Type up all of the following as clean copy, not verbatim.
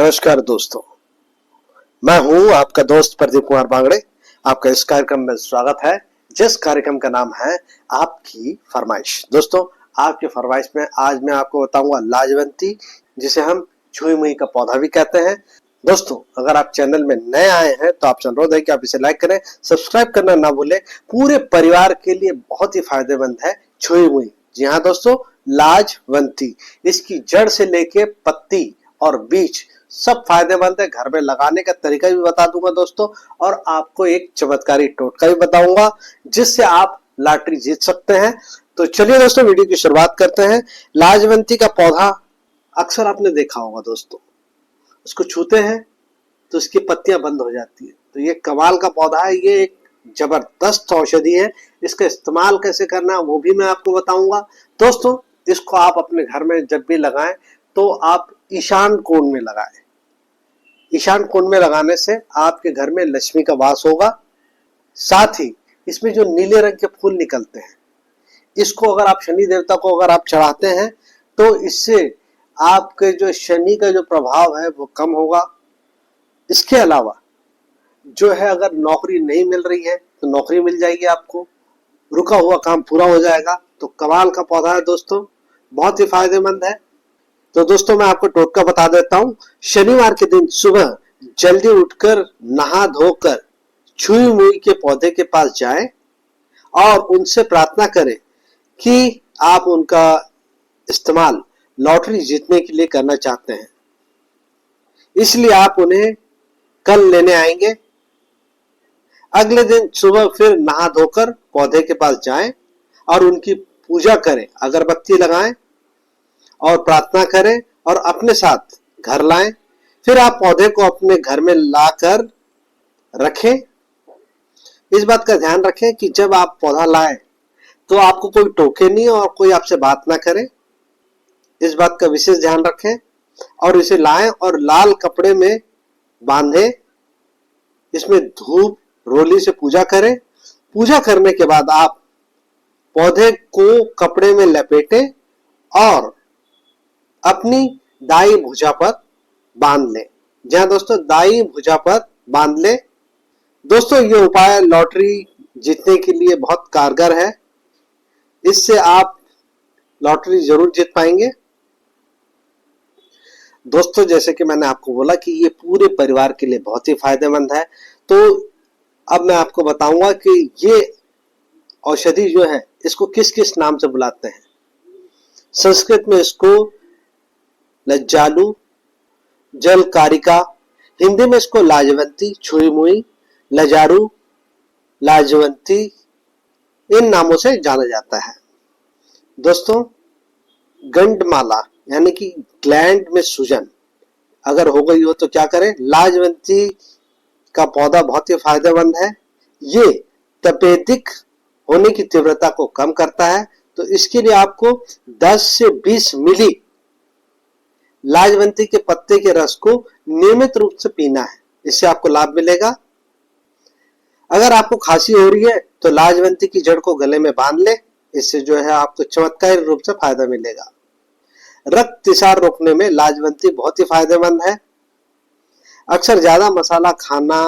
नमस्कार दोस्तों, मैं हूं आपका दोस्त प्रदीप कुमार बांगड़े। आपका इस कार्यक्रम में स्वागत है, जिस कार्यक्रम का नाम है आपकी फरमाइश। दोस्तों, आपकी फरमाइश में आज मैं आपको बताऊंगा लाजवंती, जिसे हम छुई मुई का पौधा भी कहते हैं। दोस्तों, अगर आप चैनल में नए आए हैं तो आपसे अनुरोध है कि आप इसे लाइक करें, सब्सक्राइब करना ना भूलें। पूरे परिवार के लिए बहुत ही फायदेमंद है छुई मुई। जी हाँ दोस्तों, लाजवंती, इसकी जड़ से लेके पत्ती और बीज सब फायदेमंद है। घर में लगाने का तरीका भी बता दूंगा दोस्तों, और आपको एक चमत्कारी टोटका भी बताऊंगा जिससे आप लॉटरी जीत सकते हैं। तो चलिए दोस्तों, वीडियो की शुरुआत करते हैं। लाजवंती का पौधा अक्सर आपने देखा होगा दोस्तों, उसको छूते हैं तो इसकी पत्तियां बंद हो जाती है। तो ये कमाल का पौधा है, ये एक जबरदस्त औषधि है। इसका इस्तेमाल कैसे करना है वो भी मैं आपको बताऊंगा। दोस्तों, इसको आप अपने घर में जब भी लगाएं तो आप ईशान कोण में लगाएं। ईशान कोण में लगाने से आपके घर में लक्ष्मी का वास होगा। साथ ही इसमें जो नीले रंग के फूल निकलते हैं, इसको अगर आप शनि देवता को अगर आप चढ़ाते हैं तो इससे आपके जो शनि का जो प्रभाव है वो कम होगा। इसके अलावा जो है, अगर नौकरी नहीं मिल रही है तो नौकरी मिल जाएगी आपको, रुका हुआ काम पूरा हो जाएगा। तो कमाल का पौधा है दोस्तों, बहुत ही फायदेमंद है। तो दोस्तों, मैं आपको टोटका बता देता हूं। शनिवार के दिन सुबह जल्दी उठकर नहा धोकर छुई मुई के पौधे के पास जाएं और उनसे प्रार्थना करें कि आप उनका इस्तेमाल लॉटरी जीतने के लिए करना चाहते हैं, इसलिए आप उन्हें कल लेने आएंगे। अगले दिन सुबह फिर नहा धोकर पौधे के पास जाएं और उनकी पूजा करें, अगरबत्ती लगाएं और प्रार्थना करें और अपने साथ घर लाएं। फिर आप पौधे को अपने घर में लाकर रखें। इस बात का ध्यान रखें कि जब आप पौधा लाएं तो आपको कोई टोके नहीं और कोई आपसे बात ना करे। इस बात का विशेष ध्यान रखें और इसे लाएं और लाल कपड़े में बांधें। इसमें धूप रोली से पूजा करें। पूजा करने के बाद आप पौधे को कपड़े में लपेटें और अपनी दाई भुजा पर बांध लें। जहां दोस्तों, दाई भुजा पर बांध लें। दोस्तों, ये उपाय लॉटरी जीतने के लिए बहुत कारगर है। इससे आप लॉटरी जरूर जीत पाएंगे। दोस्तों, जैसे कि मैंने आपको बोला कि ये पूरे परिवार के लिए बहुत ही फायदेमंद है। तो अब मैं आपको बताऊंगा कि ये औषधि जो है इसको किस किस नाम से बुलाते हैं। संस्कृत में इसको लज्जालू, जलकारिका, हिंदी में इसको लाजवंती, छुई मुई, लजारू, लाजवंती, इन नामों से जाना जाता है। दोस्तों, गंडमाला यानी कि ग्लैंड में सूजन अगर हो गई हो तो क्या करें। लाजवंती का पौधा बहुत ही फायदेमंद है। ये तपेदिक होने की तीव्रता को कम करता है। तो इसके लिए आपको 10 से 20 मिली लाजवंती के पत्ते के रस को नियमित रूप से पीना है, इससे आपको लाभ मिलेगा। अगर आपको खांसी हो रही है तो लाजवंती की जड़ को गले में बांध ले, इससे जो है आपको चमत्कारी रूप से फायदा मिलेगा। रक्तस्राव रोकने में लाजवंती बहुत ही फायदेमंद है। अक्सर ज्यादा मसाला खाना,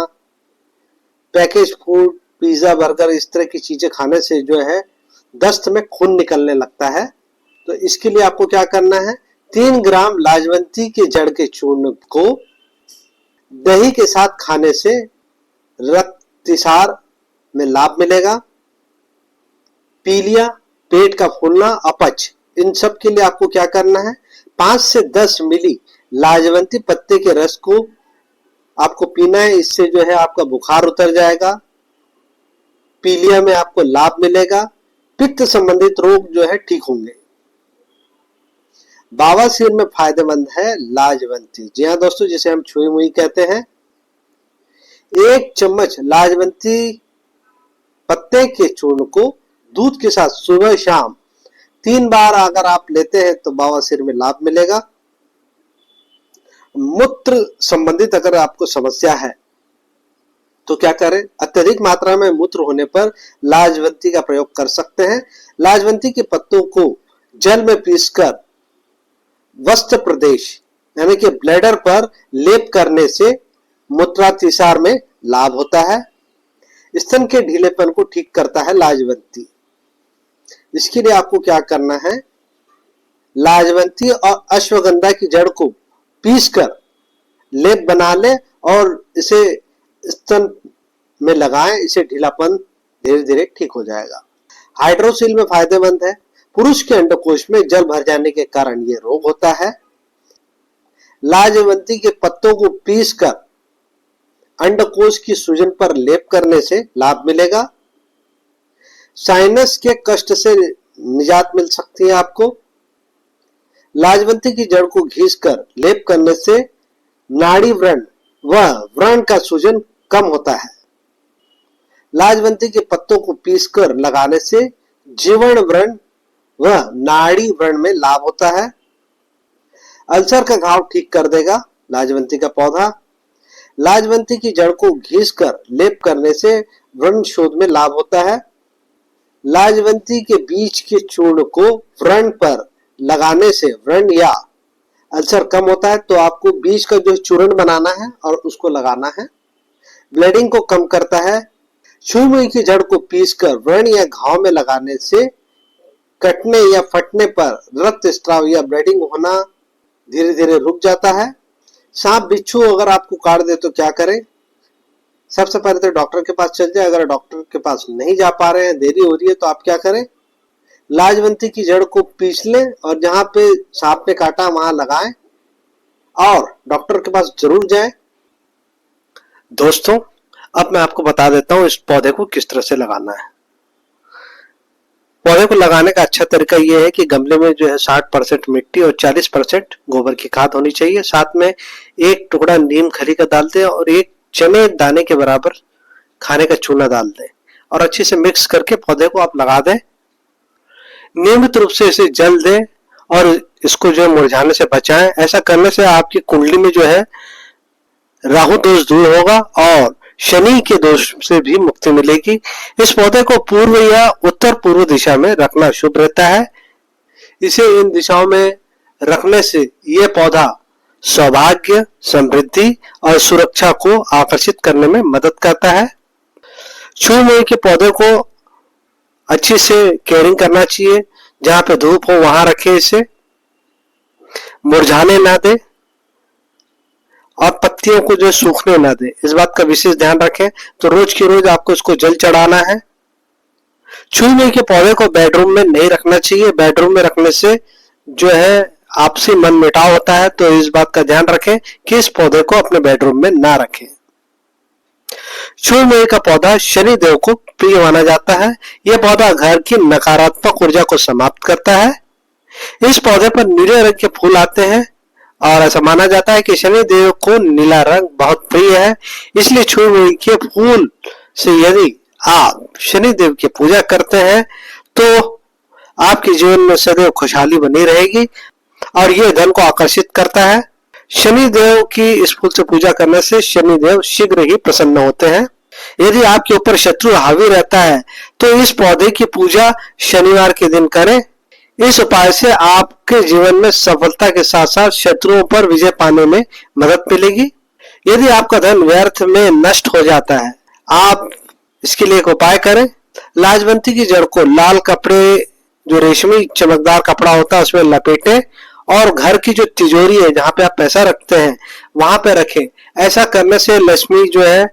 पैकेज फूड, पिज्जा, बर्गर, इस तरह की चीजें खाने से जो है दस्त में खून निकलने लगता है। तो इसके लिए आपको क्या करना है, 3 ग्राम लाजवंती के जड़ के चूर्ण को दही के साथ खाने से रक्तस्राव में लाभ मिलेगा। पीलिया, पेट का फूलना, अपच, इन सब के लिए आपको क्या करना है, 5 से 10 मिली लाजवंती पत्ते के रस को आपको पीना है। इससे जो है आपका बुखार उतर जाएगा, पीलिया में आपको लाभ मिलेगा, पित्त संबंधित रोग जो है ठीक होंगे। बवासीर में फायदेमंद है लाजवंती। जी हाँ दोस्तों, जिसे हम छुई मुई कहते हैं। 1 चम्मच लाजवंती पत्ते के चूर्ण को दूध के साथ सुबह शाम 3 बार अगर आप लेते हैं तो बवासीर में लाभ मिलेगा। मूत्र संबंधित अगर आपको समस्या है तो क्या करें, अत्यधिक मात्रा में मूत्र होने पर लाजवंती का प्रयोग कर सकते हैं। लाजवंती के पत्तों को जल में पीसकर वस्त्र प्रदेश यानी कि ब्लैडर पर लेप करने से मूत्रातिसार में लाभ होता है। स्तन के ढीलेपन को ठीक करता है लाजवंती। इसके लिए आपको क्या करना है, लाजवंती और अश्वगंधा की जड़ को पीसकर लेप बना ले और इसे स्तन में लगाएं। इसे ढीलापन धीरे धीरे ठीक हो जाएगा। हाइड्रोसिल में फायदेमंद है। पुरुष के अंडकोश में जल भर जाने के कारण यह रोग होता है। लाजवंती के पत्तों को पीसकर अंडकोश की सूजन पर लेप करने से लाभ मिलेगा। साइनस के कष्ट से निजात मिल सकती है आपको। लाजवंती की जड़ को घिसकर लेप करने से नाड़ी व्रण व व्रण का सूजन कम होता है। लाजवंती के पत्तों को पीसकर लगाने से जीर्ण व्रण व नाड़ी व्रण में लाभ होता है। अल्सर का घाव ठीक कर देगा लाजवंती का पौधा। लाजवंती की जड़ को घिसकर लेप करने से व्रण शोध में लाभ होता है। लाजवंती के बीज के चूर्ण को व्रण पर लगाने से व्रण या अल्सर कम होता है। तो आपको बीज का जो चूर्ण बनाना है और उसको लगाना है। ब्लीडिंग को कम करता है। छुई की जड़ को पीसकर व्रण या घाव में लगाने से कटने या फटने पर रक्तस्राव या ब्लीडिंग होना धीरे धीरे रुक जाता है। सांप बिच्छू अगर आपको काट दे तो क्या करें? सबसे पहले तो डॉक्टर के पास चल जाए। अगर डॉक्टर के पास नहीं जा पा रहे हैं, देरी हो रही है, तो आप क्या करें, लाजवंती की जड़ को पीस लें और जहां पे सांप ने काटा वहां लगाएं और डॉक्टर के पास जरूर जाएं। दोस्तों, अब मैं आपको बता देता हूं इस पौधे को किस तरह से लगाना है। पौधे को लगाने का अच्छा तरीका यह है कि गमले में जो है 60% मिट्टी और 40% गोबर की खाद होनी चाहिए। साथ में एक टुकड़ा नीम खली का डाल दें और एक चने दाने के बराबर खाने का चूना डाल दें और अच्छे से मिक्स करके पौधे को आप लगा दें। नियमित रूप से इसे जल दें और इसको जो मुरझाने से बचाएं। ऐसा करने से आपकी कुंडली में जो है राहु दोष दूर होगा और शनि के दोष से भी मुक्ति मिलेगी। इस पौधे को पूर्व या उत्तर पूर्व दिशा में रखना शुभ रहता है। इसे इन दिशाओं में रखने से यह पौधा सौभाग्य, समृद्धि और सुरक्षा को आकर्षित करने में मदद करता है। छुई के पौधे को अच्छी से केयरिंग करना चाहिए। जहां पे धूप हो वहां रखें, इसे मुरझाने ना दे और पत्तियों को जो सूखने ना दे, इस बात का विशेष ध्यान रखें। तो रोज की रोज आपको इसको जल चढ़ाना है। छुई के पौधे को बेडरूम में नहीं रखना चाहिए। बेडरूम में रखने से जो है आपसी मन मुटाव होता है। तो इस बात का ध्यान रखें कि इस पौधे को अपने बेडरूम में ना रखें। छुई का पौधा शनि देव को प्रिय माना जाता है। यह पौधा घर की नकारात्मक ऊर्जा को समाप्त करता है। इस पौधे पर नीले रंग के फूल आते हैं और ऐसा माना जाता है कि शनि देव को नीला रंग बहुत प्रिय है। इसलिए छुई के फूल से यदि आप शनि देव की पूजा करते हैं तो आपके जीवन में सदैव खुशहाली बनी रहेगी और यह धन को आकर्षित करता है। शनि देव की इस फूल से पूजा करने से शनि देव शीघ्र ही प्रसन्न होते हैं। यदि आपके ऊपर शत्रु हावी रहता है तो इस पौधे की पूजा शनिवार के दिन करें। इस उपाय से आपके जीवन में सफलता के साथ साथ शत्रुओं पर विजय पाने में मदद मिलेगी। यदि आपका धन व्यर्थ में नष्ट हो जाता है, आप इसके लिए एक उपाय करें। लाजवंती की जड़ को लाल कपड़े, जो रेशमी चमकदार कपड़ा होता है, उसमें लपेटें और घर की जो तिजोरी है जहां पे आप पैसा रखते हैं वहां पे रखें। ऐसा करने से लक्ष्मी जो है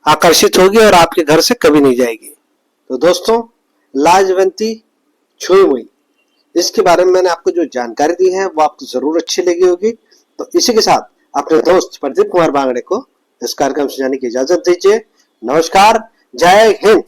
आकर्षित होगी और आपके घर से कभी नहीं जाएगी। तो दोस्तों, लाजवंती छुई, इसके बारे में मैंने आपको जो जानकारी दी है वो आपको जरूर अच्छी लगी होगी। तो इसी के साथ अपने दोस्त प्रदीप कुमार बांगड़े को इस कार्यक्रम से जाने की इजाजत दीजिए। नमस्कार, जय हिंद।